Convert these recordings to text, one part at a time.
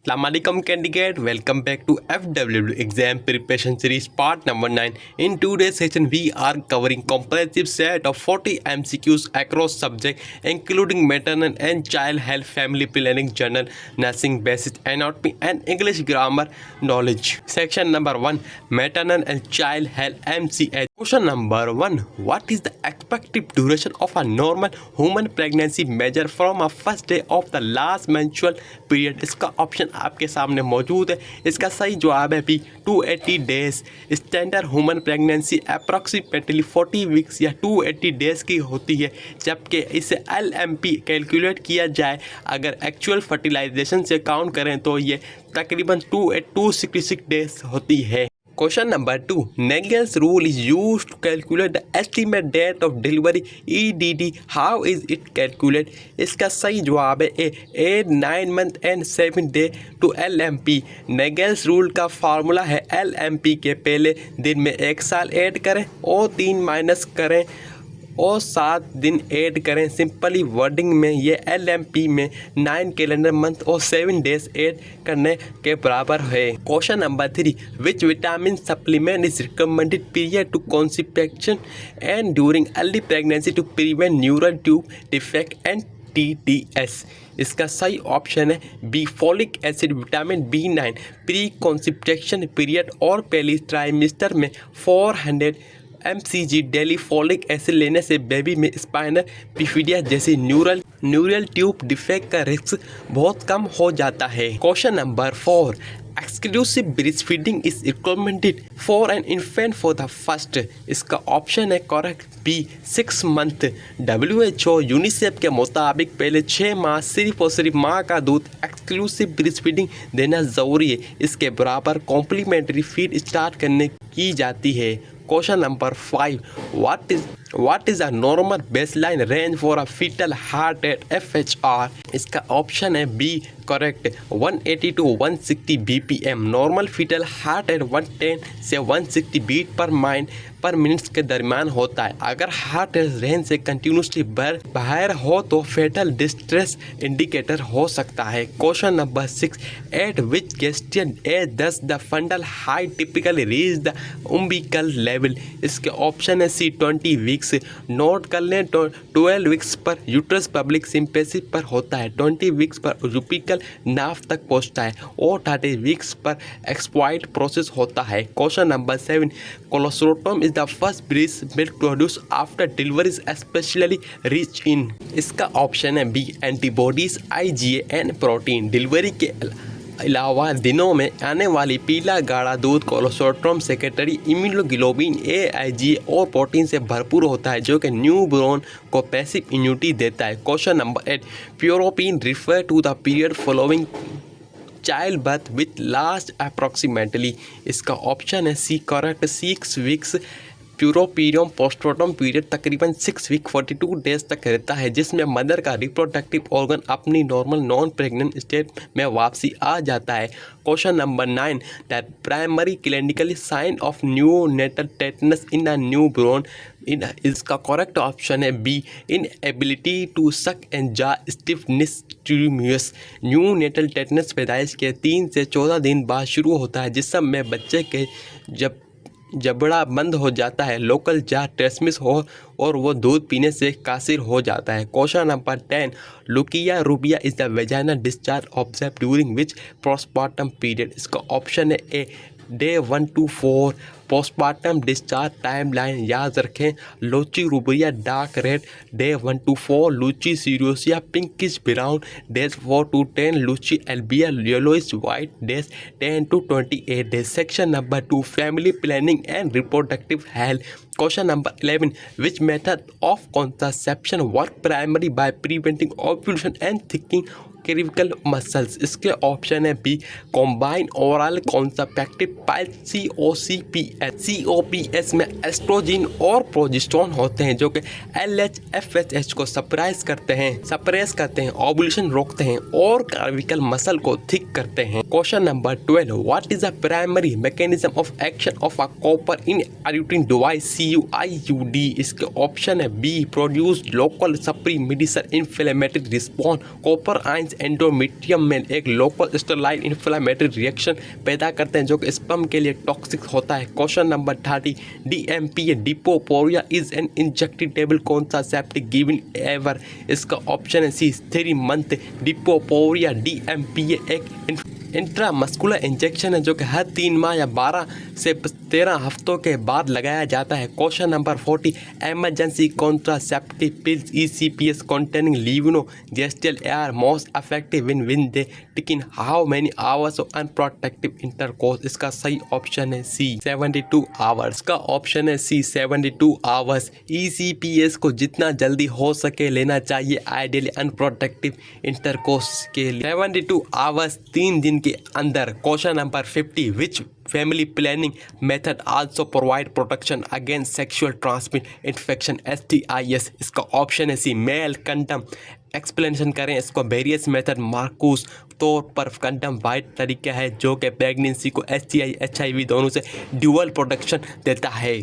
Assalamualaikum candidate, welcome back to FWW exam preparation series part number 9. In today's session we are covering comprehensive set of 40 MCQs across subject including maternal and child health, family planning, general nursing, basic anatomy and English grammar knowledge. Section number 1, maternal and child health MCH. Question number 1, what is the expected duration of a normal human pregnancy measure from a first day of the last menstrual period? इसका option आपके सामने मौजूद है। इसका सही जवाब है B 280 days. Standard human pregnancy approximately 40 weeks या 280 डेज की होती है, जबकि इसे LMP कैलकुलेट किया जाए अगर एक्चुअल फर्टिलाइजेशन से काउंट करें तो ये तकरीबन 266 डेज होती है। Question number 2. Nagel's rule is used to calculate the estimate date of delivery EDD. How is it calculated? इसका सही जवाब है ए 8, 9 month and 7 day to LMP. Nagel's rule का फार्मूला है LMP के पहले दिन में 1 साल ऐड करें और 3 माइनस करें और 7 दिन ऐड करें। सिंपली वर्डिंग में ये LMP में 9 कैलेंडर मंथ और 7 डेज ऐड करने के बराबर है। Question number 3, which vitamin supplement is recommended period to conception and during early pregnancy to prevent neural tube defect and TDS? इसका सही ऑप्शन है B folic acid vitamin B9 pre conception period और पहली trimester में 400 mcg daily folic acid लेने से baby में spinal bifida जैसी न्यूरल ट्यूब डिफेक्ट का रिस्क बहुत कम हो जाता है। Question number 4, exclusive breast feeding is recommended for an infant for the first. इसका ऑप्शन है correct B 6 month. WHO UNICEF के मुताबिक पहले 6 माह सिर्फ और सिर्फ माँ का दूध एक्सक्लूसिव ब्रेस्ट फीडिंग देना ज़रूरी है। इसके बराबर कॉम्प्लीमेंट्री फीड स्टार्ट करने की जाती है। Question number 5, what is a normal baseline range for a fetal heart rate FHR? इसका ऑप्शन है B correct 180 to 160 BPM। Normal fetal heart rate 110 से 160 बीट पर मिनट्स के दरमियान होता है। अगर हार्ट रेंज से कंटिन्यूसली बाहर हो तो फेटल डिस्ट्रेस इंडिकेटर हो सकता है। Question number 6, at which gestation age does the fundal height typically reach the umbilical level? इसके ऑप्शन है सी 20 वीक्स। नोट कर लें 12 वीक्स पर यूट्रस पब्लिक सिंपेसी पर होता है, 20 वीक्स पर यूपिकल नाव तक पहुंचता है और 30 वीक्स पर एक्सप्लॉइट प्रोसेस होता है। Question number 7, colostrum is the first breast milk produce after delivery especially rich in? इसका ऑप्शन है B antibodies IgA and protein. Delivery के अलावा दिनों में आने वाली पीला गाढ़ा दूध कोलोस्ट्रोम सेक्रेटरी इम्यूनोग्लोबिन IgA और प्रोटीन से भरपूर होता है, जो कि न्यूबॉर्न को पैसिव इम्यूनिटी देता है। Question number 8, puerperium refer to the period following child birth with last approximately? इसका ऑप्शन है C correct 6 weeks. Puerperium postmortem period तकरीबन 6 वीक 42 डेज तक रहता है, जिसमें मदर का रिप्रोडक्टिव ऑर्गन अपनी नॉर्मल नॉन प्रेग्नेंट स्टेट में वापसी आ जाता है। Question number 9, the primary clinical sign of neonatal tetanus in a newborn? इसका करेक्ट ऑप्शन है B inability to suck and jaw stiffness trismus. Neonatal tetanus पैदाइश के 3 से 14 दिन बाद शुरू होता है, जिस समय बच्चे के जबड़ा बंद हो जाता है, लोकल जा ट्रेसमिस हो और वो दूध पीने से कासिर हो जाता है। Question number 10, lochia rubra is the vaginal discharge observe during which postmortem period? इसका ऑप्शन है A day 1 to 4। Postmortem discharge timeline याद रखें, lochia rubra dark red day 1 to 4, lochia serosa pinkish brown days 4 to 10, lochia alba yellowish white days 10 to 28 days. Section number 2, family planning and reproductive health. Question number 11, which method of contraception work primary by preventing ovulation and thickening cervical muscles? इसके option है B combine oral contraceptive pill COPS में estrogen और progesterone होते हैं, जो कि LH FSH को suppress करते हैं, ओव्यूलेशन रोकते हैं और कार्विकल मसल को थिक करते हैं। Question number 12, what is the primary mechanism of action of a copper intrauterine device CUIUD? इसके ऑप्शन है बी प्रोड्यूस लोकल सप्री medicine inflammatory response, copper ions endometrium में एक लोकल स्टेरलाइन इन्फ्लेमेटरी रिएक्शन पैदा करते हैं जो कि स्पर्म के लिए टॉक्सिक होता है। क्वेश्चन नंबर 30, DMPA डिपोपोरिया is an injectable contraceptive given ever. इसका ऑप्शन है सी 3 मंथ डिपोपोरिया। DMPA एक इंट्रामस्कुलर इंजेक्शन है जो कि हर 3 माह या 12 से 13 हफ्तों के बाद लगाया जाता है। Question number 40, emergency contraceptive pills ECPS containing levonorgestrel are most effective when they taken how many hours of unprotected intercourse। इसका सही ऑप्शन है सी 72 आवर्स। का ऑप्शन है सी 72 आवर्स। ECPS को जितना जल्दी हो सके लेना चाहिए आइडियली अनप्रोटेक्टिव इंटरकोर्स के लिए 72 आवर्स 3 दिन के अंदर। क्वेश्चन नंबर 50, विच family planning method also provide protection against sexual transmit infection STIs। इसका ऑप्शन है सी मेल कंडम। एक्सप्लेनेशन करें इसको, वेरियस मेथड मार्कूस तौर पर कंडम वाइट तरीका है जो कि प्रेगनेंसी को STI HIV दोनों से ड्यूअल प्रोटेक्शन देता है।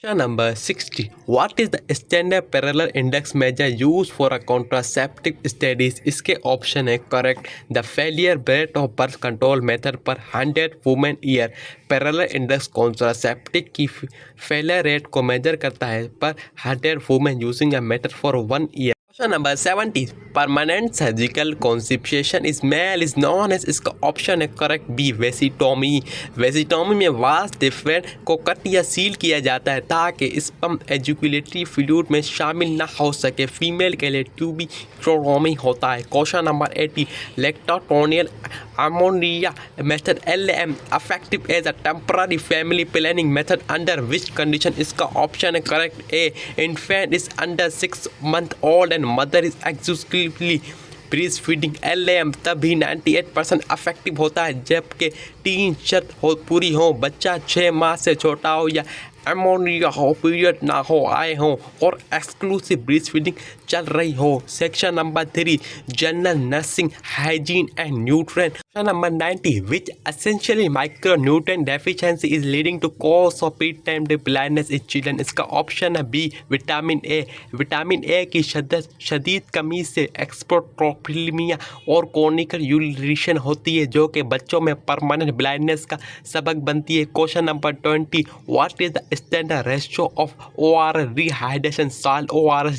Question number 60, what is the standard parallel index measure used for a contraceptive studies? इसके ऑप्शन है correct, the failure rate of birth control method per 100 women year. Parallel index contraceptive की failure rate को measure करता है per 100 women using a method for 1 year. Question number 70, permanent surgical conception is male is known as. इसका option है correct B vasectomy. Vasectomy में vas deferens को cut या seal किया जाता है ताकि स्पर्म एजुकुलेटरी फ्लूइड में शामिल ना हो सके। फीमेल के लिए ट्यूबिक्टोमी होता है। Question number 80, lactational amenorrhoea method LAM effective as a temporary family planning method under which condition? इसका ऑप्शन है correct A, infant is under 6 month old and mother is exclusively breast feeding. LAM तभी 98% affective होता है जबकि 3 शर्त हो पूरी हो, बच्चा 6 माह से छोटा हो या एमोनिया हो, पीरियड ना हो आए हो और एक्सक्लूसिव ब्रीस्ट फीडिंग चल रही हो। Section number 3, general nursing hygiene and nutrient. Question number 90, which essentially micronutrient deficiency is leading to cause of pre time blindness in children. इसका ऑप्शन है B vitamin A. Vitamin A की शदीद कमी से एक्सपोट्रोफिल्मिया और कॉर्निकल यूरिशन होती है जो कि बच्चों में परमानेंट ब्लाइंडनेस का सबक बनती है। Question number 20, what is the standard ratio of ORS rehydration salt ORS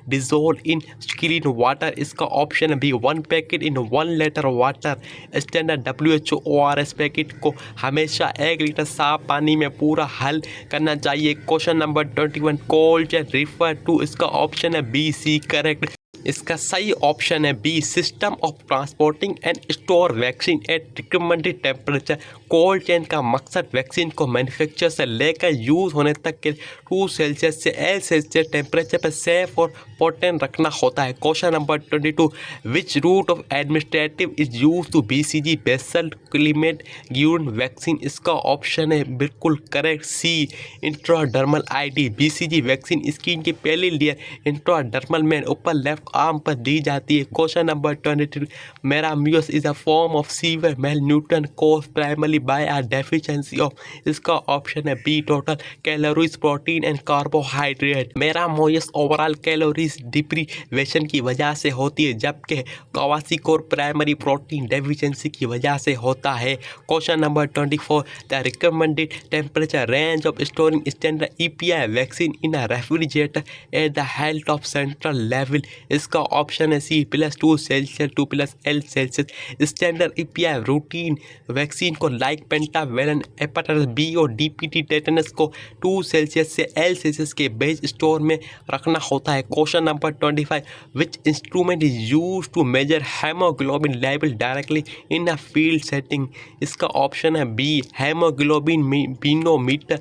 dissolved in clean water? इसका ऑप्शन है B 1 packet in 1 litre water. Standard WHO ORS packet को हमेशा 1 लीटर साफ पानी में पूरा हल करना चाहिए। Question number 21, cold chain refer to. इसका ऑप्शन है बी सी करेक्ट। इसका सही ऑप्शन है B system of transporting and store vaccine at recommended temperature. Cold chain का मकसद वैक्सीन को मैन्युफैक्चर से लेकर यूज़ होने तक के 2 सेल्सियस से 8 सेल्सियस टेम्परेचर पर सेफ और पोटेंट रखना होता है। Question number 22, which route of administrative is use to BCG basal climate given vaccine. इसका ऑप्शन है बिल्कुल correct C intradermal ID। BCG vaccine skin की पहली लेयर इंट्राडर्मल में ऊपर लेफ्ट आर्म पर दी जाती है। Question number 23, marasmus is a form of severe malnutrition caused primarily by a deficiency of. इसका ऑप्शन है B total calories protein and carbohydrate. Marasmus overall calories deprivation की वजह से होती है जबकि क्वासिकोर प्राइमरी प्रोटीन डेफिशिएंसी की वजह से होता है। Question number 24, the recommended temperature range of storing standard EPI vaccine in a refrigerator at the health of central level. इसका ऑप्शन है C +2 Celsius 2 + L Celsius. Standard EPI routine vaccine को like pentavalent hepatitis B और DPT tetanus को 2 Celsius से L Celsius के base store में रखना होता है। Question number 25, which instrument is use to measure haemoglobin level directly in a field setting. इसका ऑप्शन है B haemoglobinometer.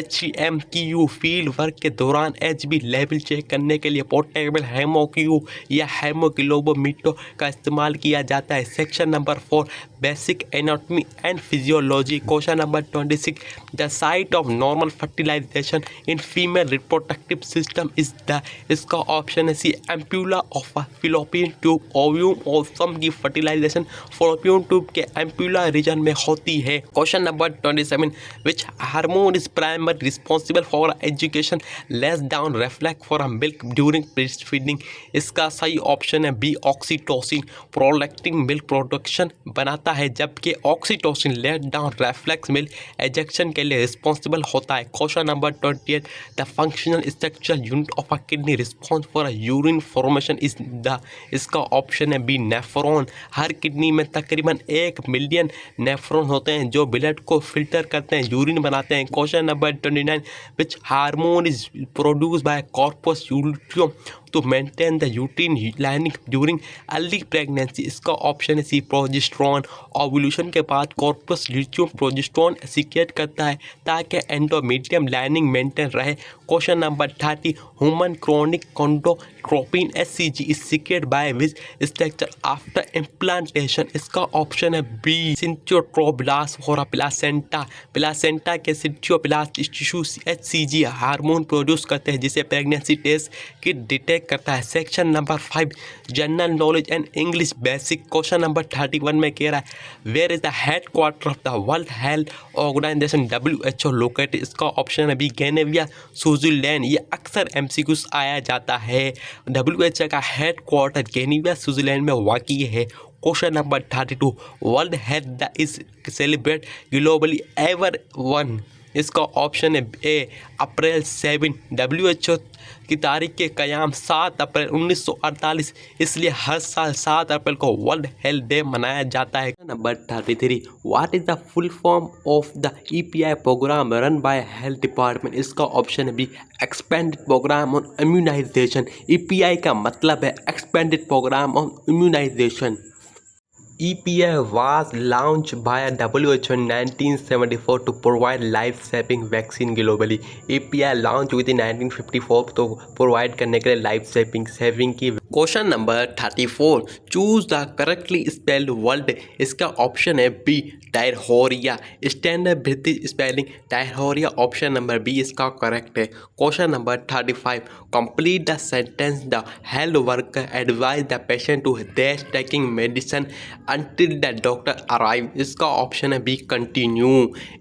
HMQ field work के दौरान HB लेवल चेक करने के लिए पोर्टेबल हेमोक्यू या हेमोग्लोबोमीटर का इस्तेमाल किया जाता है। Section number 4, basic anatomy and physiology. Question number 26, the site of normal fertilisation in female reproductive system is the. इसका ऑप्शन है C ampulla of fallopian tube ovum और सम की फर्टिलाइजेशन फिलोपियन ट्यूब के एम्प्यूला रीजन में होती है। Question number 27, which hormone is primary responsible for ejection let down reflex for milk during breast feeding. इसका सही ऑप्शन है B oxytocin. Prolactin milk production बनाता है जबकि oxytocin let down reflex milk ejection के लिए रिस्पॉन्सिबल होता है। Question number 28 the functional structural unit of a kidney response for urine formation is the. इसका ऑप्शन है बी नेफ्रॉन। हर किडनी में तकरीबन 1 मिलियन नेफ्रॉन होते हैं जो ब्लड को फिल्टर करते हैं, यूरिन बनाते हैं। Question number 29 which hormone is produce by corpus luteum to maintain the uterine lining during early pregnancy. इसका ऑप्शन है सी प्रोजेस्टेरॉन। ओव्यूलेशन के बाद कॉर्पस ल्यूटियम प्रोजेस्टेरॉन सीक्रेट करता है ताकि एंडोमेट्रियम लाइनिंग मेंटेन रहे। Question number 30 human chorionic gonadotropin HCG is secrete by which structure after implantation. इसका option है बी सिंथियोट्रोब्लास्ट और प्लासेंटा। प्लासेंटा के syncytiotrophoblast tissue HCG hormone produce करते हैं जिसे प्रेगनेंसी टेस्ट की डिटेक्ट करता है। Section number 5 general knowledge and English basic. Question number 31 में कह रहा है where is the head quarter of the world health organisation WHO located. इसका ऑप्शन है बी जेनेवा स्विट्जरलैंड। ये अक्सर MCQs आया जाता है। WHO का हेड क्वार्टर जेनेवा स्विट्जरलैंड में वाक़ई है। Question number 32 world health day is celebrate globally ever one. इसका ऑप्शन है ए अप्रैल 7। WHO की तारीख के क़याम 7 अप्रैल 1948, इसलिए हर साल 7 अप्रैल को वर्ल्ड हेल्थ डे मनाया जाता है। नंबर 33 what is the full form of the EPI programme run by health department. इसका ऑप्शन है B expanded programme on immunisation. EPI का मतलब है expanded programme on immunisation. EPI was launched by WHO in 1974 to provide life-saving vaccine globally. EPI launched within 1954 तो provide करने के लिए life saving की। Question number 34 choose the correctly spelled word. इसका option है B diarrhoea. Standard British spelling diarrhoea. Option number B इसका correct है। Question number 35 complete the sentence the health worker advise the patient to dash taking medicine until the doctor arrive। इसका option है B continue.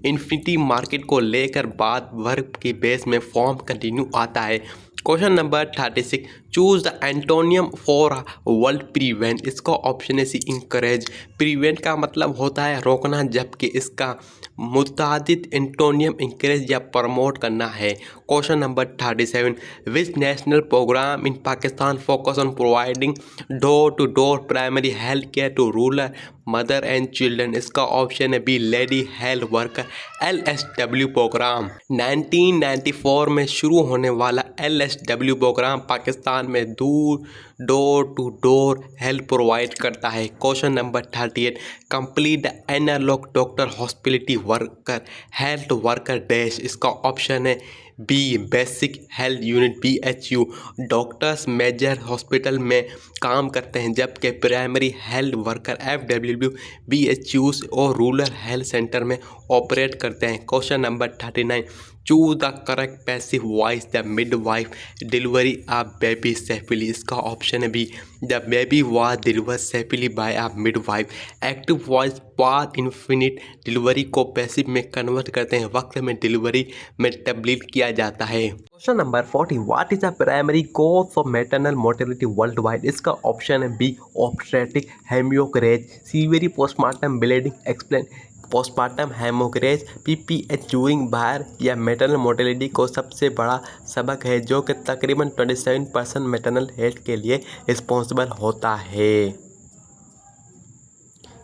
Infinity market को लेकर बात verb के base में form continue आता है। Question number 36 choose the antonym for world prevent. इसका ऑप्शन है सी इंकरेज। प्रिवेंट का मतलब होता है रोकना जबकि इसका मुतादिद एंटोनियम इंकरेज या प्रमोट करना है। Question number 37 which national programme in Pakistan focus on providing door to door primary health care to rural mother and children. इसका ऑप्शन है B lady health worker LSW programme. 1994 में शुरू होने वाला LSW प्रोग्राम पाकिस्तान में door to door health provide करता है। Question number 38 complete the analogue doctor hospitality worker health worker dash. इसका ऑप्शन है B basic health unit BHU। Doctors major hospital में काम करते हैं जबकि primary health worker FWW BHUs और रूरल हेल्थ सेंटर में ऑपरेट करते हैं। Question number 39 choose the correct passive voice the midwife delivery a baby safely. इसका ऑप्शन है B the baby was deliver safely by a midwife. Active voice past indefinite delivery को passive में convert करते हैं, वक्त में delivery में तब्दील किया जाता है। Question number 40 what is the primary cause of maternal mortality world wide. इसका ऑप्शन है B obstetric haemorrhage severely postmortem bleeding explain. Postmortem haemorrhage PPH during बार या मैटरनल मोर्टेलिटी को सबसे बड़ा सबक है जो कि तकरीबन 27% मैटरनल हेल्थ के लिए रिस्पॉन्सिबल होता है।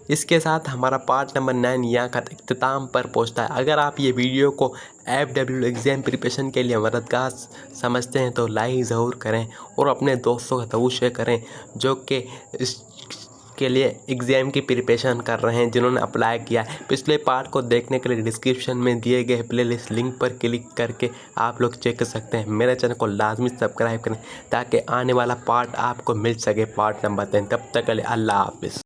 इसके साथ हमारा पार्ट नंबर 9 यहाँ का इख्तिताम पर पहुँचता है। अगर आप ये वीडियो को FW एग्ज़ाम प्रिपरेशन के लिए मददगार समझते हैं तो लाइक ज़रूर करें और अपने दोस्तों का ज़रूर शेयर करें जो कि के लिए एग्ज़ाम की प्रिपरेशन कर रहे हैं, जिन्होंने अप्लाई किया है। पिछले पार्ट को देखने के लिए डिस्क्रिप्शन में दिए गए प्लेलिस्ट लिंक पर क्लिक करके आप लोग चेक कर सकते हैं। मेरे चैनल को लाजमी सब्सक्राइब करें ताकि आने वाला पार्ट आपको मिल सके, पार्ट नंबर 10। तब तक के लिए अल्लाह हाफिज़।